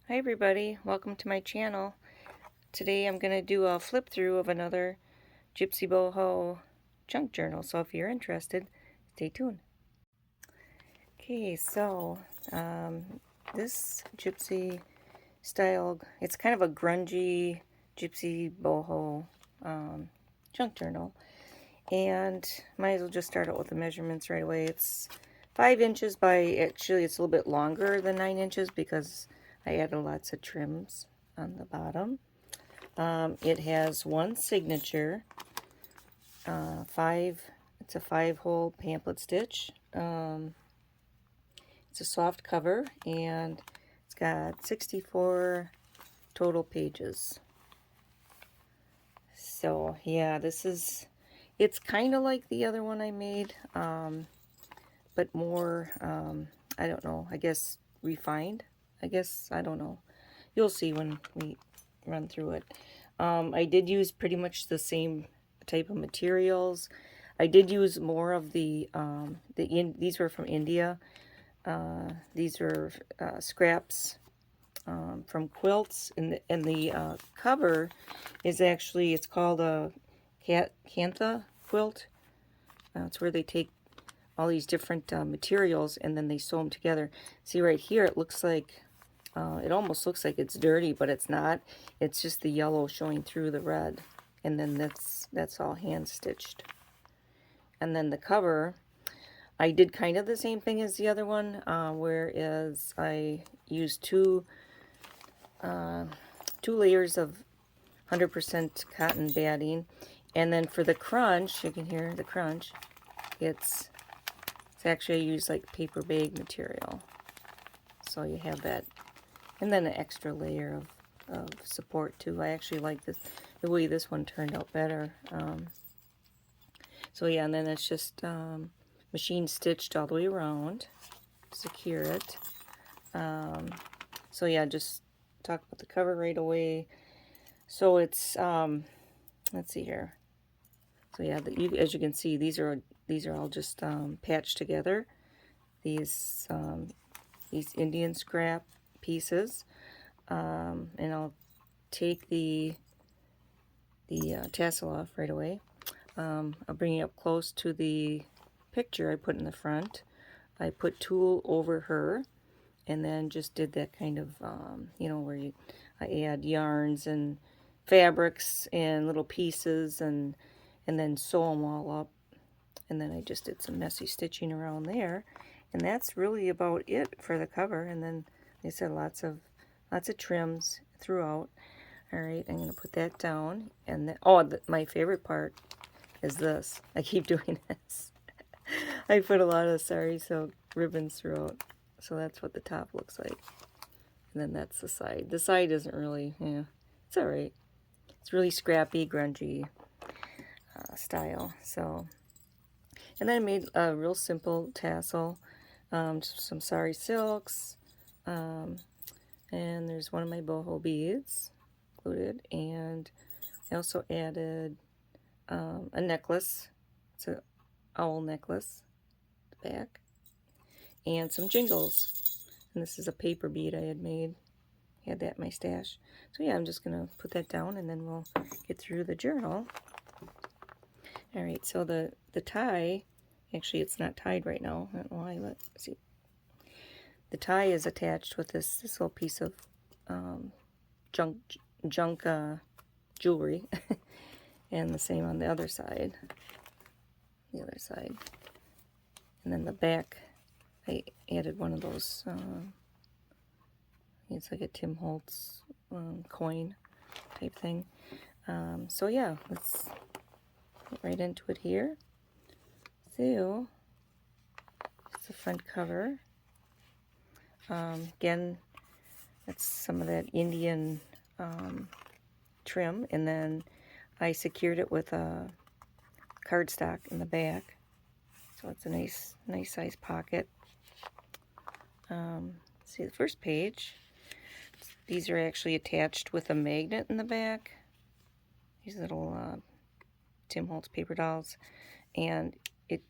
Hi everybody, welcome to my channel. Today I'm going to do a flip through of another Gypsy Boho Junk Journal, so if you're interested, stay tuned. Okay, so this Gypsy style, it's kind of a grungy Gypsy Boho Junk Journal, and might as well just start out with the measurements right away. It's 5 inches by, actually it's a little bit longer than 9 inches because I added lots of trims on the bottom. It has one signature, it's a 5-hole pamphlet stitch. It's a soft cover, and it's got 64 total pages. So yeah, it's kind of like the other one I made, but more, I don't know, I guess refined. I don't know. You'll see when we run through it. I did use pretty much the same type of materials. I did use more of these were from India. These are scraps from quilts, and the cover is actually, it's called a Kantha quilt. It's where they take all these different materials and then they sew them together. See right here, it looks like it almost looks like it's dirty, but it's not. It's just the yellow showing through the red, and then that's all hand stitched. And then the cover, I did kind of the same thing as the other one, whereas I used two layers of 100% cotton batting, and then for the crunch, you can hear the crunch. It's actually, I use like paper bag material, so you have that. And then an extra layer of support too. I actually like the way this one turned out better. So yeah, and then it's just machine stitched all the way around to secure it. So yeah, just talk about the cover right away. So it's let's see here. So yeah, as you can see, these are all just patched together. These Indian scrap pieces, and I'll take the tassel off right away. I'll bring it up close to the picture I put in the front. I put tulle over her, and then just did that kind of where I add yarns and fabrics and little pieces, and then sew them all up, and then I just did some messy stitching around there, and that's really about it for the cover. And then I said lots of trims throughout. All right, I'm going to put that down, and then, my favorite part is this. I keep doing this. I put a lot of Sari Silk ribbons throughout, so that's what the top looks like. And then that's the side. The side isn't really, it's all right. It's really scrappy, grungy style. So, and then I made a real simple tassel, some Sari Silks. And there's one of my boho beads included, and I also added a necklace. It's an owl necklace at the back, and some jingles. And this is a paper bead I had made. I had that in my stash. So yeah, I'm just gonna put that down, and then we'll get through the journal. All right, so the tie, actually it's not tied right now. I don't know why, but see. The tie is attached with this little piece of junk jewelry, and the same on the other side. And then the back, I added one of those. It's like a Tim Holtz coin type thing. So yeah, let's get right into it here. So it's the front cover. Again, that's some of that Indian trim, and then I secured it with a cardstock in the back, so it's a nice size pocket. See the first page. These are actually attached with a magnet in the back. These little Tim Holtz paper dolls, and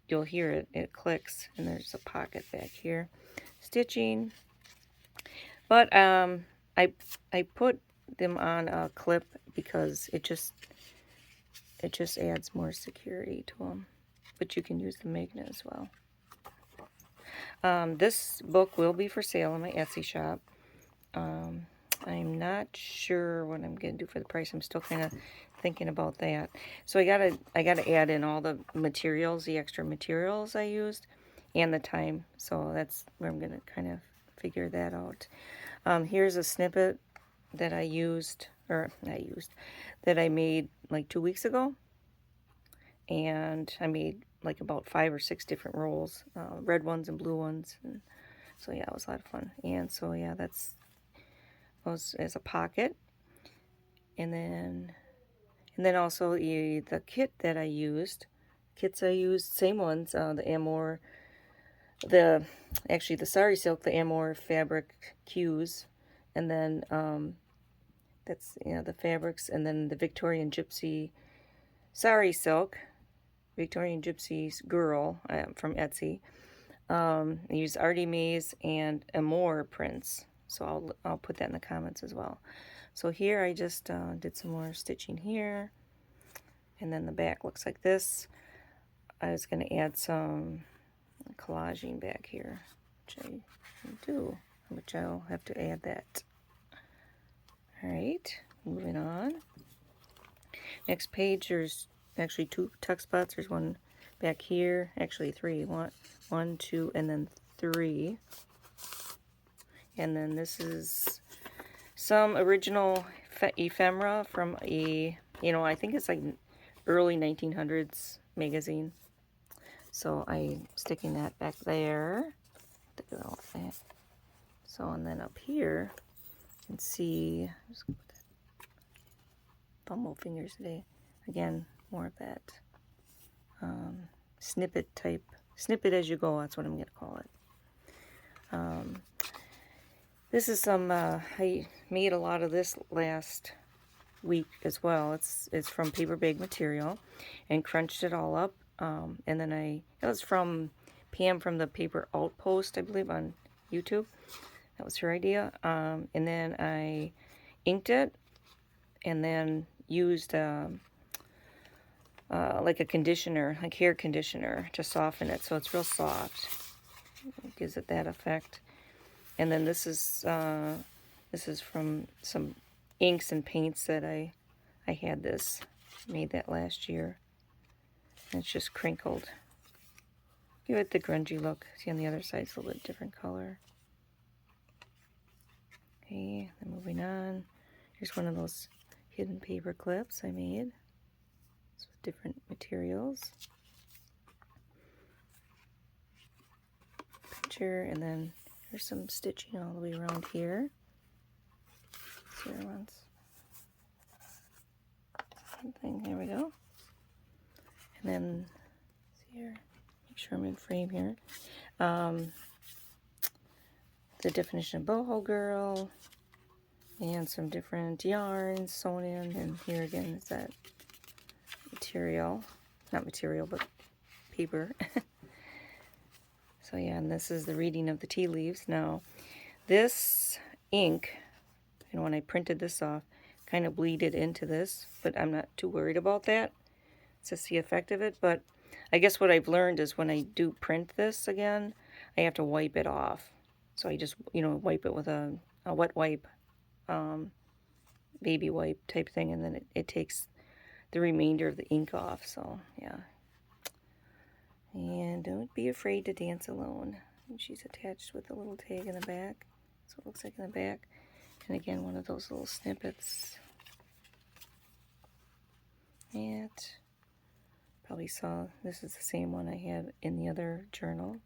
you'll hear it clicks, and there's a pocket back here. Stitching. But I put them on a clip because it just adds more security to them. But you can use the magnet as well. This book will be for sale in my Etsy shop. I'm not sure what I'm gonna do for the price. I'm still kind of thinking about that. So I gotta add in all the materials, the extra materials I used, and the time. So that's where I'm gonna kind of figure that out. Here's a snippet that I made like 2 weeks ago, and I made like about 5 or 6 different rolls, red ones and blue ones, and so yeah, it was a lot of fun. And so yeah, that's was as a pocket, and then also the kit that I used, same ones, actually the Sari Silk, the Amour fabric cues, and then that's the fabrics, and then the Victorian Gypsy Sari Silk, Victorian Gypsy's Girl from Etsy. I use ArtyMaze and AmourPrints, so I'll put that in the comments as well. So here I just did some more stitching here, and then the back looks like this. I was going to add some collaging back here, which I do, which I'll have to add that. Alright, moving on. Next page, there's actually 2 tuck spots. There's one back here, actually 3. 1, 2, and then 3. And then this is some original ephemera from I think it's like early 1900s magazine. So I'm sticking that back there. So, and then up here, you can see, I'm just gonna put that, fumble fingers today. Again, more of that snippet as you go, that's what I'm going to call it. This is some, I made a lot of this last week as well. It's from paper bag material, and crunched it all up. And then it was from Pam from the Paper Outpost, I believe, on YouTube. That was her idea. And then I inked it, and then used like a conditioner, like hair conditioner, to soften it so it's real soft. It gives it that effect. And then this is from some inks and paints that I had this. Made that last year. And it's just crinkled. Give it the grungy look. See, on the other side it's a little bit different color. Okay, then moving on. Here's one of those hidden paper clips I made. It's with different materials. Picture, and then there's some stitching all the way around here. See there once. Same thing, there we go. And then, see here, make sure I'm in frame here. The definition of boho girl, and some different yarns sewn in, and here again is that material, not material, but paper. So yeah, and this is the reading of the tea leaves. Now, this ink, and when I printed this off, kind of bleeded into this, but I'm not too worried about that. It's just the effect of it. But I guess what I've learned is when I do print this again, I have to wipe it off. So I just, wipe it with a wet wipe, baby wipe type thing, and then it takes the remainder of the ink off. So yeah. And don't be afraid to dance alone. And she's attached with a little tag in the back. That's what it looks like in the back. And again, one of those little snippets. And probably saw this is the same one I had in the other journal.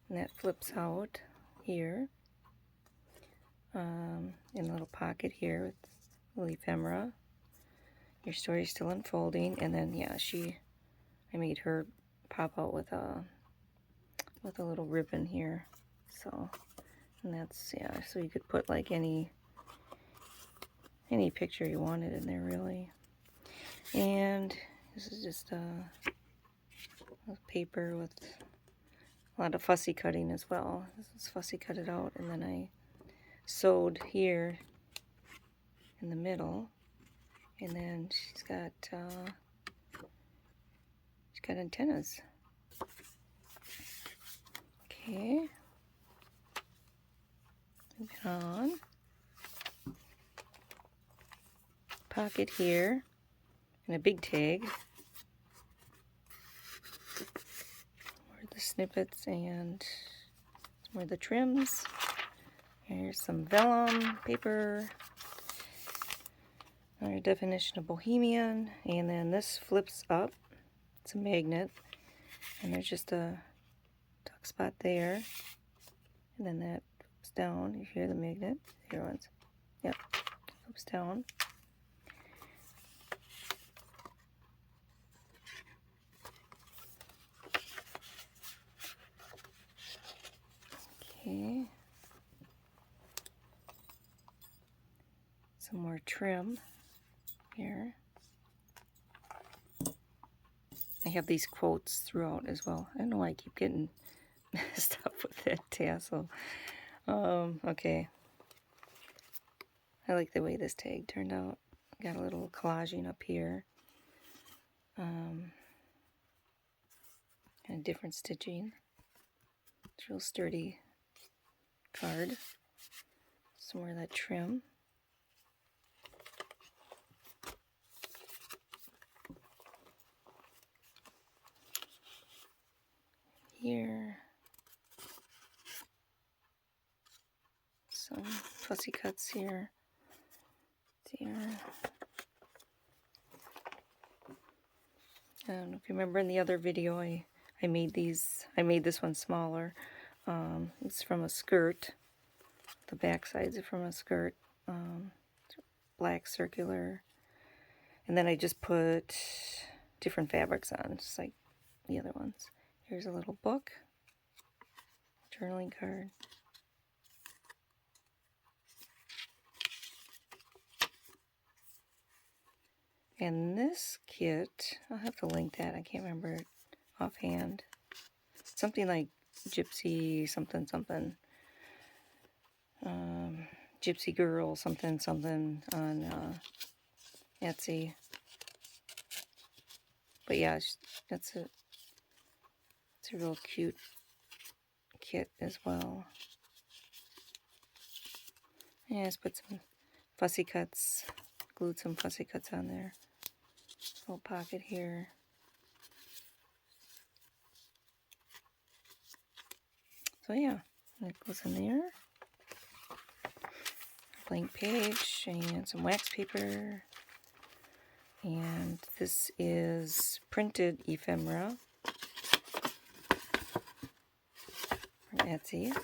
And that flips out here. In a little pocket here with a little ephemera. Your story's still unfolding. And then, yeah, I made her pop out with a little ribbon here. So, and that's, yeah, so you could put like any picture you wanted in there, really. And this is just a paper with a lot of fussy cutting as well. This is fussy cut it out, and then I sewed here in the middle, and then she's got antennas. Okay, moving on. Pocket here, and a big tag. More of the snippets and more of the trims. Here's some vellum paper. Our definition of bohemian, and then this flips up. It's a magnet, and there's just a tuck spot there, and then that flips down. You hear the magnet? Here ones. Yep, flips down. Okay. Some more trim here. I have these quotes throughout as well. I don't know why I keep getting messed up with that tassel. Okay. I like the way this tag turned out. Got a little collaging up here. And different stitching. It's real sturdy card. Some more of that trim. Here, some fussy cuts here. I don't know if you remember in the other video I made these. I made this one smaller. It's from a skirt. The back sides are from a skirt. Black circular, and then I just put different fabrics on, just like the other ones. Here's a little book, journaling card. And this kit, I'll have to link that. I can't remember it offhand. Something like Gypsy something something. Gypsy Girl something something on Etsy. But yeah, it's a real cute kit as well. Yeah, just put some fussy cuts, glued some fussy cuts on there. Little pocket here. So yeah, that goes in there. Blank page and some wax paper. And this is printed ephemera from Etsy.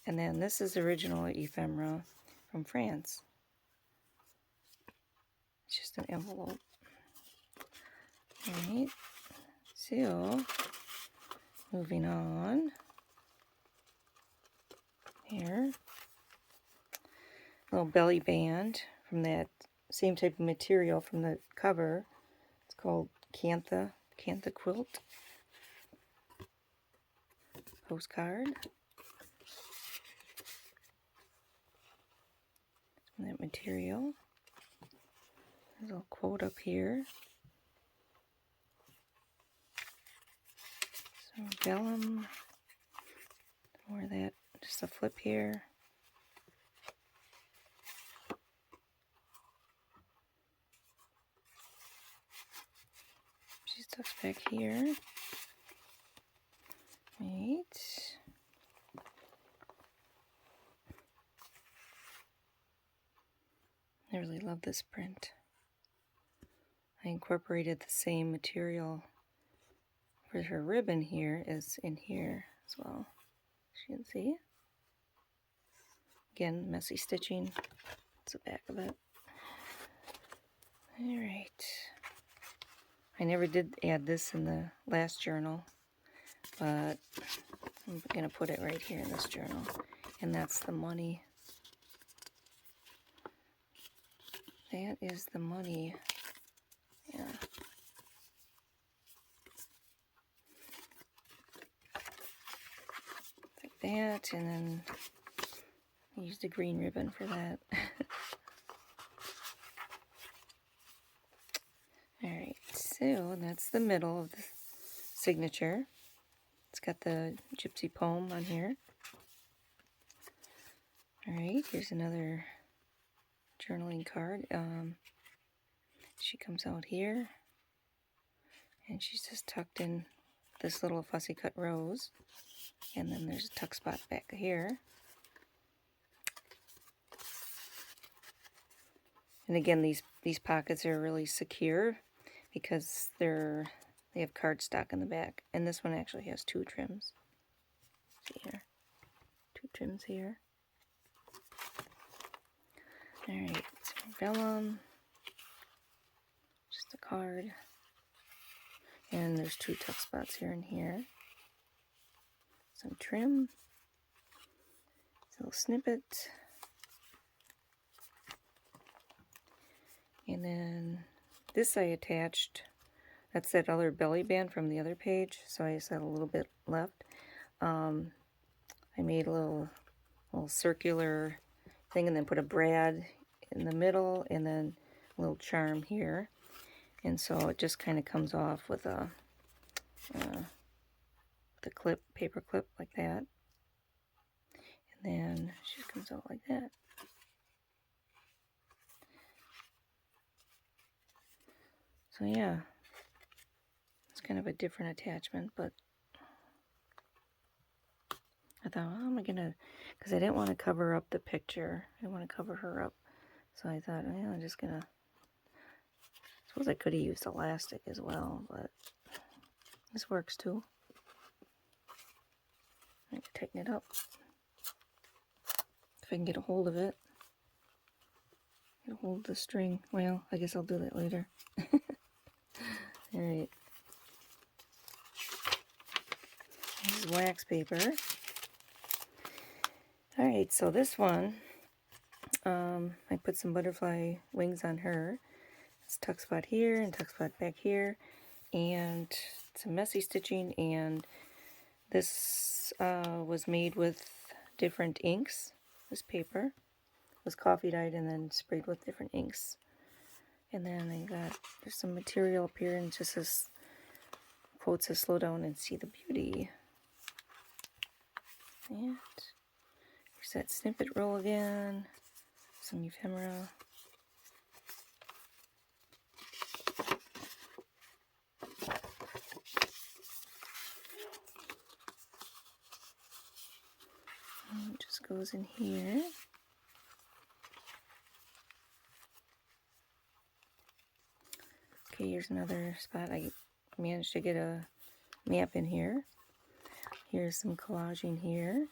And then this is original ephemera from France. It's just an envelope. Alright, so moving on. Here, little belly band from that same type of material from the cover. It's called Cantha Quilt. Postcard. From that material. There's a little quote up here. Some vellum. More of that. Just a flip here. She stuffs back here. Right. I really love this print. I incorporated the same material for her ribbon here as in here as well. As you can see. Again, messy stitching. That's the back of it. Alright. I never did add this in the last journal, but I'm going to put it right here in this journal. And that's the money. That is the money. Yeah. Like that, and then I used a green ribbon for that. Alright, so that's the middle of the signature. It's got the Gypsy poem on here. Alright, here's another journaling card. She comes out here, and she's just tucked in this little fussy cut rose. And then there's a tuck spot back here. And again, these pockets are really secure because they have cardstock in the back. And this one actually has 2 trims. See here, 2 trims here. Alright, some vellum, just a card. And there's 2 tuck spots here and here. Some trim, a little snippet. And then this I attached, that's that other belly band from the other page, so I just had a little bit left. I made a little circular thing and then put a brad in the middle and then a little charm here. And so it just kind of comes off with a the clip, paper clip like that. And then she just comes out like that. So yeah, it's kind of a different attachment, but I thought, oh, am I gonna, because I didn't want to cover up the picture. I didn't want to cover her up. So I thought, oh, I'm just gonna, I suppose I could have used elastic as well, but this works too. I can tighten it up. If I can get a hold of it. Get a hold of the string. Well, I guess I'll do that later. Alright. This is wax paper. Alright, so this one, I put some butterfly wings on her. It's tuck spot here and tuck spot back here. And some messy stitching, and this was made with different inks. This paper was coffee dyed and then sprayed with different inks. And then I got, there's some material up here, and just this quote says, slow down and see the beauty. And here's that snippet roll again, some ephemera. And it just goes in here. Okay, here's another spot. I managed to get a map in here. Here's some collaging here.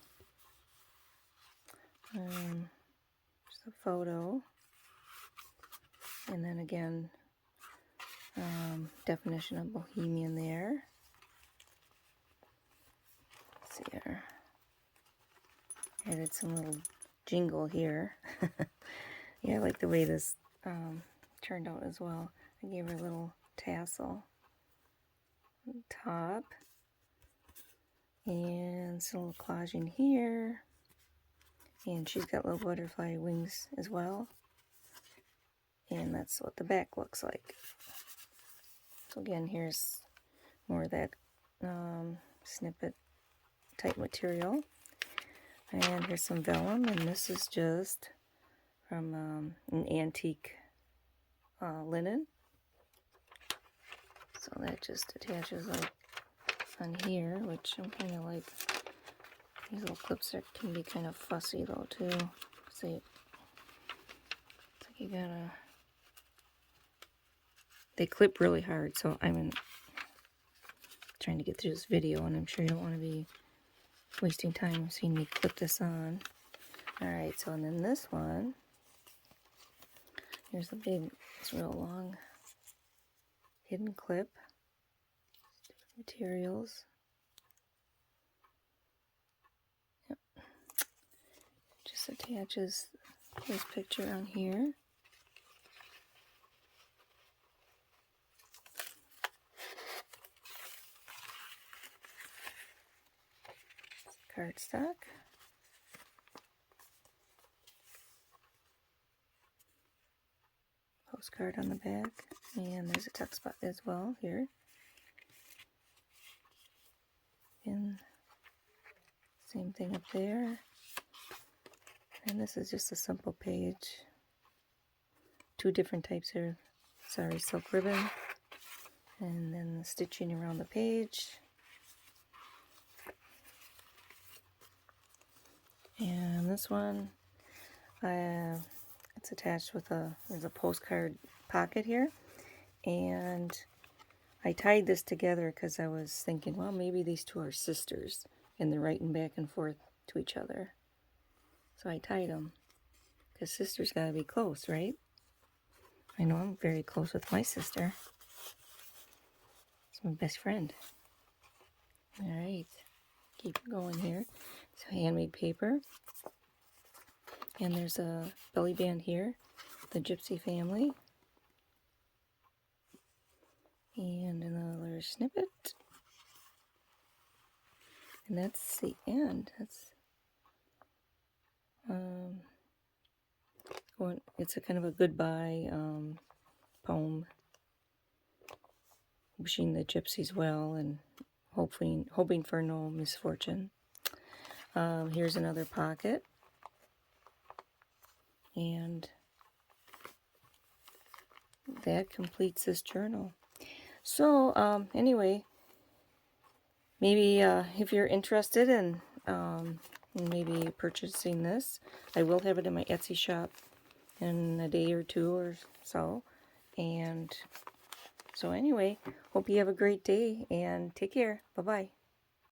Just a photo. And then again, definition of bohemian there. Let's see here. Added some little jingle here. Yeah, I like the way this turned out as well. I gave her a little tassel on top. And some little collaging here. And she's got little butterfly wings as well. And that's what the back looks like. So again, here's more of that snippet type material. And here's some vellum, and this is just from an antique linen. So that just attaches like on here, which I'm kind of like, these little clips that can be kind of fussy though too. See, it's like you gotta, they clip really hard, so I'm trying to get through this video, and I'm sure you don't want to be wasting time seeing me clip this on. Alright, so and then this one, here's a big, it's real long hidden clip. Materials. Yep. Just attaches this picture on here. Cardstock. postcard on the back. And there's a tuck spot as well here. And same thing up there. And this is just a simple page. 2 different types of Sari Silk ribbon. And then the stitching around the page. And this one, it's attached with there's a postcard pocket here. And I tied this together because I was thinking, well, maybe these two are sisters. And they're writing back and forth to each other. So I tied them. Because sisters gotta be close, right? I know I'm very close with my sister. It's my best friend. Alright. Keep going here. So handmade paper. And there's a belly band here. The Gypsy family. And another snippet. And that's the end. That's it's a kind of a goodbye poem, wishing the gypsies well and hoping for no misfortune. Here's another pocket, and that completes this journal. So anyway, maybe if you're interested in maybe purchasing this, I will have it in my Etsy shop in a day or 2 or so. And so anyway, hope you have a great day and take care. Bye-bye.